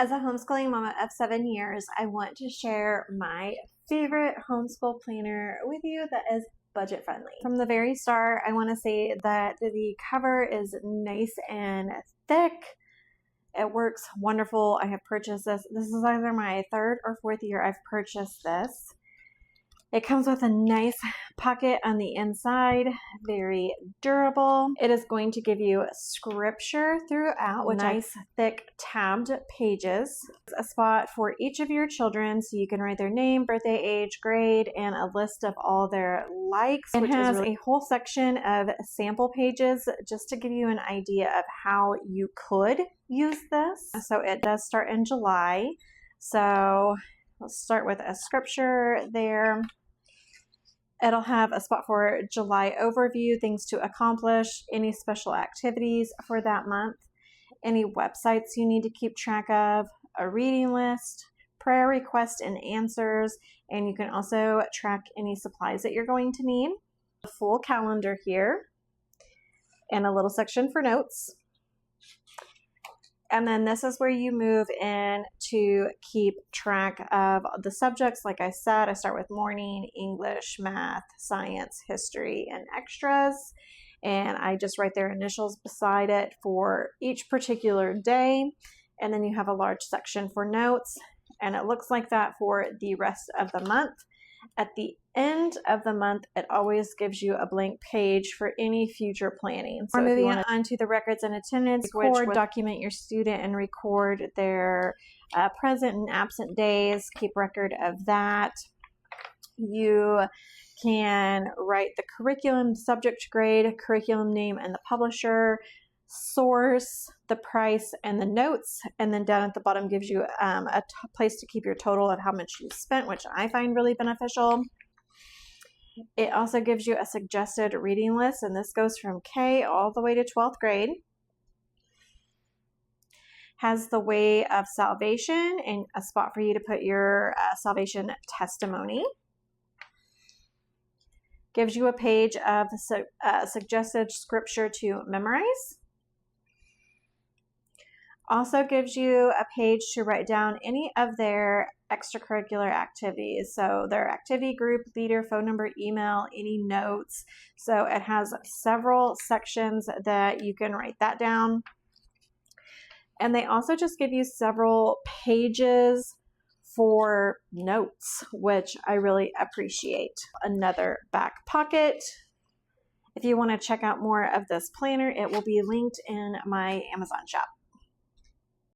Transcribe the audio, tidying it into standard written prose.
As a homeschooling mama of 7 years, I want to share my favorite homeschool planner with you that is budget friendly. From the very start, I want to say that the cover is nice and thick. It works wonderful. I have purchased this. This is either my third or fourth year I've purchased this. It comes with a nice pocket on the inside, very durable. It is going to give you scripture throughout with nice, thick tabbed pages. A spot for each of your children so you can write their name, birthday, age, grade, and a list of all their likes. It has a whole section of sample pages just to give you an idea of how you could use this. So it does start in July. So let's start with a scripture there. It'll have a spot for July overview, things to accomplish, any special activities for that month, any websites you need to keep track of, a reading list, prayer requests and answers, and you can also track any supplies that you're going to need. A full calendar here, and a little section for notes. And then this is where you move in to keep track of the subjects. Like I said, I start with morning, English, math, science, history, and extras. And I just write their initials beside it for each particular day. And then you have a large section for notes. And it looks like that for the rest of the month. At the end of the month, it always gives you a blank page for any future planning. So moving on to the records and attendance, which will document your student and record their present and absent days. Keep record of that. You can write the curriculum, subject grade, curriculum name, and the publisher, source, the price, and the notes. And then down at the bottom gives you a place to keep your total of how much you spent, which I find really beneficial. It also gives you a suggested reading list, and this goes from K all the way to 12th grade. Has the way of salvation and a spot for you to put your salvation testimony. Gives you a page of suggested scripture to memorize. Also gives you a page to write down any of their extracurricular activities. So their activity group, leader, phone number, email, any notes. So it has several sections that you can write that down. And they also just give you several pages for notes, which I really appreciate. Another back pocket. If you want to check out more of this planner, it will be linked in my Amazon shop.